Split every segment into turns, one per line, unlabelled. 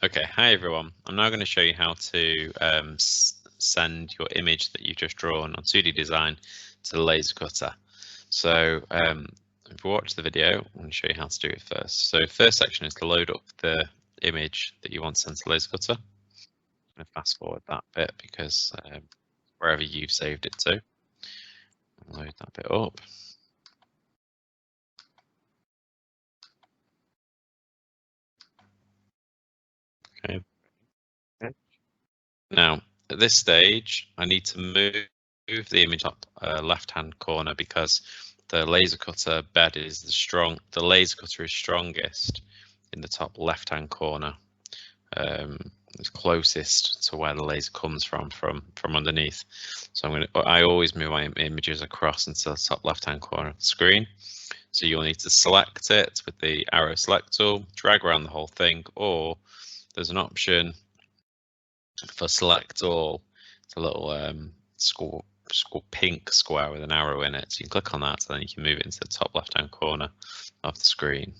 Okay, hi everyone. I'm now going to show you how to send your image that you've just drawn on 2D Design to the laser cutter. So if you watch the video, I'm going to show you how to do it first. So first section is to load up the image that you want to send to the laser cutter. I'm going to fast forward that bit because wherever you've saved it to, load that bit up. Okay. Now, at this stage, I need to move the image up left-hand corner because the laser cutter bed is the laser cutter is strongest in the top left-hand corner. It's closest to where the laser comes from underneath. So I always move my images across into the top left-hand corner of the screen. So you'll need to select it with the arrow select tool, drag around the whole thing, or there's an option for select all. It's a little pink square with an arrow in it. So you can click on that, and then you can move it into the top left-hand corner of the screen.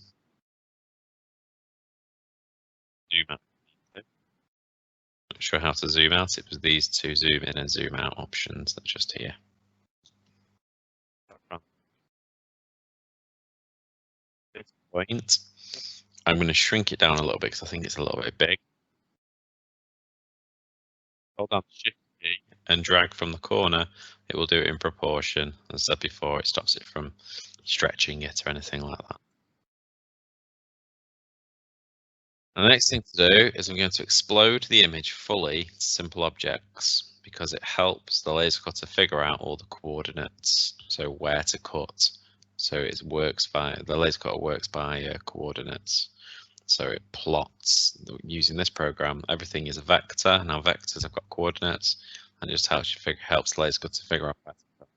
Zoom out. Not sure how to zoom out. It was these two zoom in and zoom out options that are just here. At this point, I'm going to shrink it down a little bit because I think it's a little bit big. Hold down the Shift key and drag from the corner. It will do it in proportion. As I said before, it stops it from stretching it or anything like that. And the next thing to do is I'm going to explode the image fully to simple objects because it helps the laser cutter figure out all the coordinates, so where to cut. So the laser cutter works by coordinates. So it plots using this program. Everything is a vector. Now vectors have got coordinates, and it just helps the laser cutter figure out where to cut.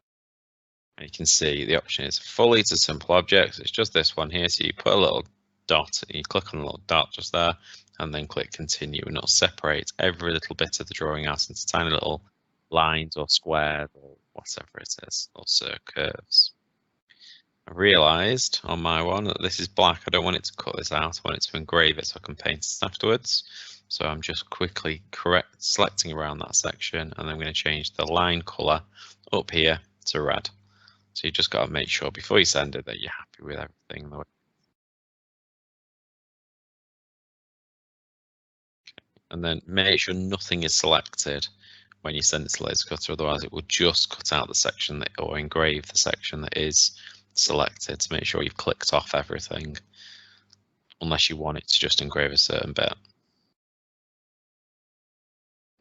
And you can see the option is fully to simple objects. It's just this one here. So you put a little dot, you click on the little dot just there, and then click continue, and it'll separate every little bit of the drawing out into tiny little lines or squares or whatever it is, or curves. I realized on my one that this is black. I don't want it to cut this out. I want it to engrave it so I can paint it afterwards. So I'm just quickly selecting around that section, and I'm going to change the line color up here to red. So you just got to make sure before you send it that you're happy with everything. And then make sure nothing is selected when you send it to laser cutter, otherwise it will just cut out the section or engrave the section that is selected. To make sure you've clicked off everything, unless you want it to just engrave a certain bit.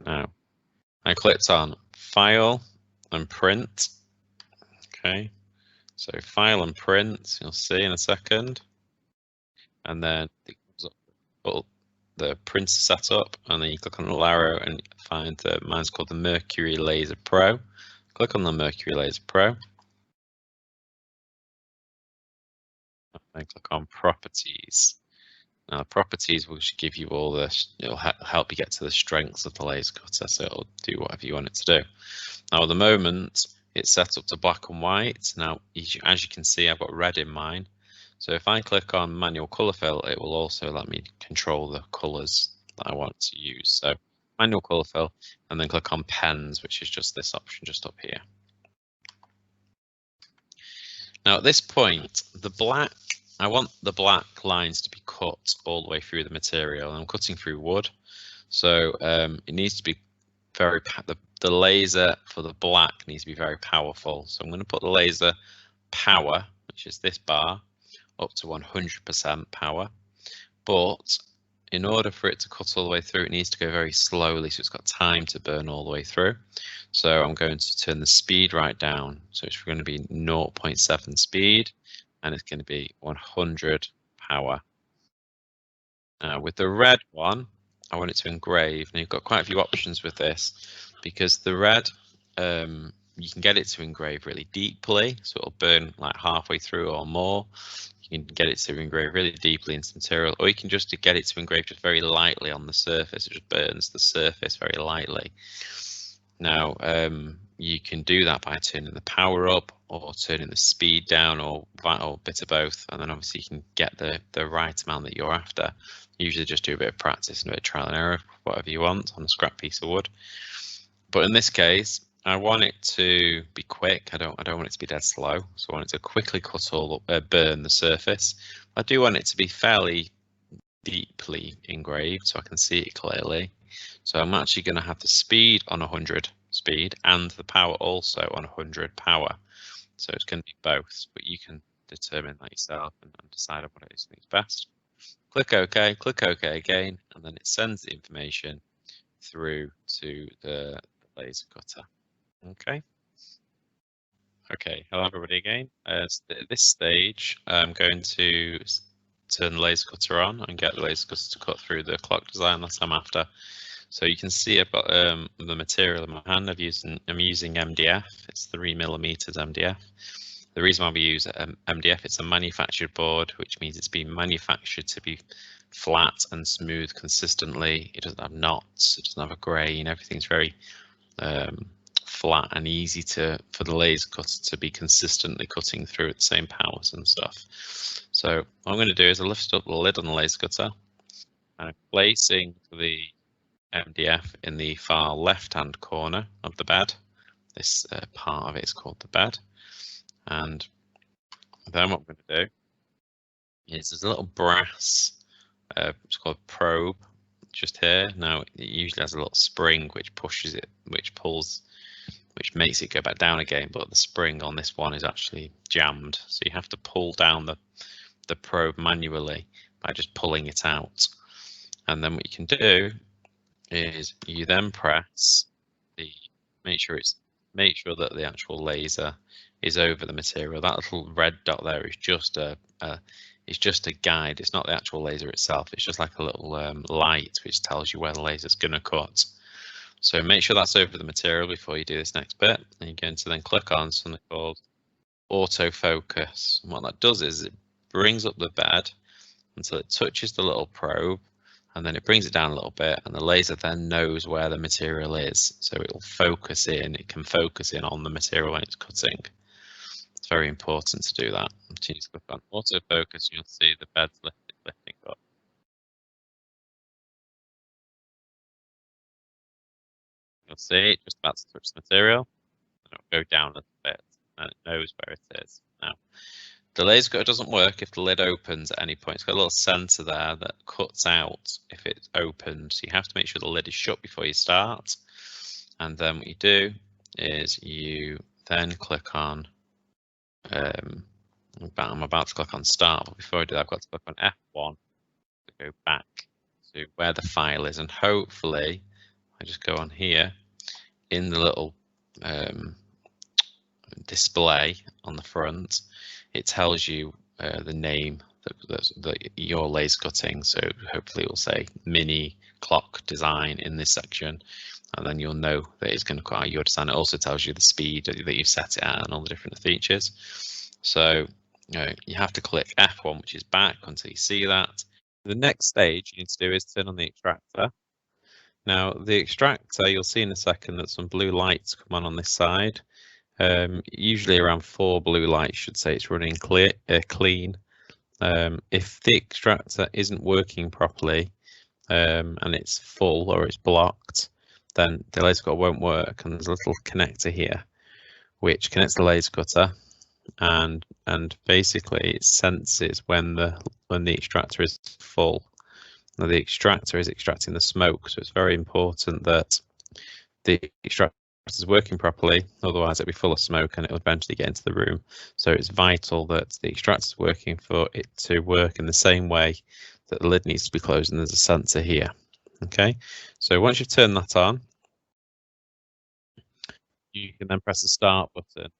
Now, I clicked on File and Print. Okay, so File and Print, you'll see in a second, and then it comes up the printer setup, and then you click on the little arrow and find mine's called the Mercury Laser Pro. Click on the Mercury Laser Pro, and click on Properties. Now, properties will give you all this. It'll help you get to the strengths of the laser cutter, so it'll do whatever you want it to do. Now, at the moment, it's set up to black and white. Now, as you can see, I've got red in mine. So if I click on manual color fill, it will also let me control the colors that I want to use. So manual color fill, and then click on pens, which is just this option just up here. Now at this point, I want the black lines to be cut all the way through the material. I'm cutting through wood, so it needs to be the laser for the black needs to be very powerful. So I'm going to put the laser power, which is this bar, up to 100% power, but in order for it to cut all the way through, it needs to go very slowly, so it's got time to burn all the way through. So I'm going to turn the speed right down. So it's going to be 0.7 speed, and it's going to be 100 power. Now with the red one, I want it to engrave. Now you've got quite a few options with this, because the red, you can get it to engrave really deeply, so it'll burn like halfway through or more. You can get it to engrave really deeply into the material, or you can just get it to engrave just very lightly on the surface. It just burns the surface very lightly. Now, you can do that by turning the power up or turning the speed down, or a bit of both, and then obviously you can get the right amount that you're after. Usually just do a bit of practice and a bit of trial and error, whatever you want on a scrap piece of wood. But in this case, I want it to be quick. I don't want it to be dead slow. So I want it to quickly burn the surface. I do want it to be fairly deeply engraved so I can see it clearly. So I'm actually going to have the speed on 100 speed and the power also on 100 power. So it's going to be both, but you can determine that yourself and decide on what it is you think is best. Click OK, click OK again, and then it sends the information through to the laser cutter. Okay. Okay, hello everybody again. At this stage, I'm going to turn the laser cutter on and get the laser cutter to cut through the clock design that I'm after. So you can see I've got the material in my hand. I'm using MDF. It's 3mm MDF. The reason why we use MDF, it's a manufactured board, which means it's been manufactured to be flat and smooth consistently. It doesn't have knots, it doesn't have a grain, everything's very flat and easy for the laser cutter to be consistently cutting through at the same powers and stuff. So what I'm going to do is I lift up the lid on the laser cutter and I'm placing the MDF in the far left hand corner of the bed. This part of it is called the bed. And then what I'm going to do is there's a little brass, it's called probe, just here. Now it usually has a little spring which pushes it, which makes it go back down again, but the spring on this one is actually jammed. So you have to pull down the probe manually by just pulling it out. And then what you can do is you then press make sure that the actual laser is over the material. That little red dot there is just a guide. It's not the actual laser itself. It's just like a little light which tells you where the laser's going to cut. So make sure that's over the material before you do this next bit. And you're going to then click on something called autofocus. And what that does is it brings up the bed until it touches the little probe, and then it brings it down a little bit, and the laser then knows where the material is. So it will focus in, it can focus in on the material when it's cutting. It's very important to do that. You just click on autofocus, you'll see the bed's lifting up. You'll see it just about to touch the material, and it'll go down a little bit, and it knows where it is. Now, the laser cutter doesn't work if the lid opens at any point. It's got a little sensor there that cuts out if it's opened. So you have to make sure the lid is shut before you start. And then what you do is you then click on, I'm about to click on start, but before I do that, I've got to click on F1 to go back to where the file is. And hopefully, I just go on here in the little display on the front, it tells you the name that you're laser cutting. So hopefully it will say mini clock design in this section, and then you'll know that it's going to cut out your design. It also tells you the speed that you set it at and all the different features. So you have to click F1, which is back, until you see that. The next stage you need to do is turn on the extractor. Now the extractor, you'll see in a second that some blue lights come on this side. Usually around 4 blue lights should say it's running clean. If the extractor isn't working properly and it's full or it's blocked, then the laser cutter won't work. And there's a little connector here which connects the laser cutter, and basically it senses when the extractor is full. Now the extractor is extracting the smoke, so it's very important that the extractor is working properly, otherwise it'll be full of smoke and it will eventually get into the room. So it's vital that the extractor is working for it to work in the same way that the lid needs to be closed, and there's a sensor here. Okay, so once you've turned that on, you can then press the start button.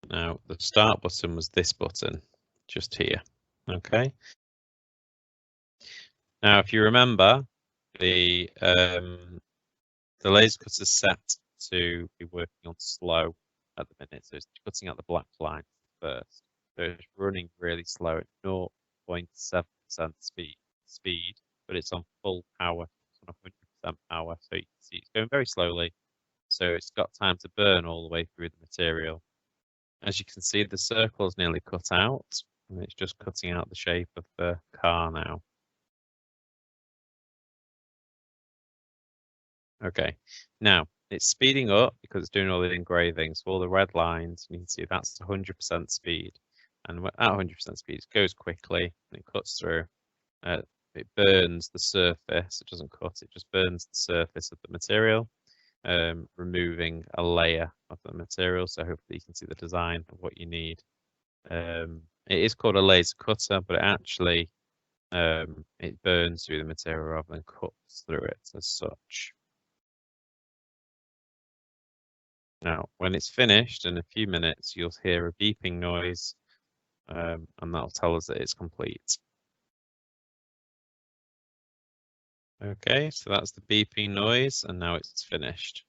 Now the start button was this button just here. Okay, now if you remember, the laser cutter is set to be working on slow at the minute, so it's cutting out the black line first. So it's running really slow at 0.7% speed, but it's on full power. It's on 100% power, so you can see it's going very slowly. so it's got time to burn all the way through the material. As you can see, the circle is nearly cut out, and it's just cutting out the shape of the car now. Okay, now it's speeding up because it's doing all the engraving. So all the red lines, you can see that's 100% speed. And at 100% speed, it goes quickly and it cuts through. It burns the surface, it doesn't cut, it just burns the surface of the material, removing a layer of the material. So hopefully you can see the design of what you need. It is called a laser cutter, but it actually it burns through the material rather than cuts through it as such. Now, when it's finished in a few minutes, you'll hear a beeping noise, and that'll tell us that it's complete. Okay, so that's the beeping noise, and now it's finished.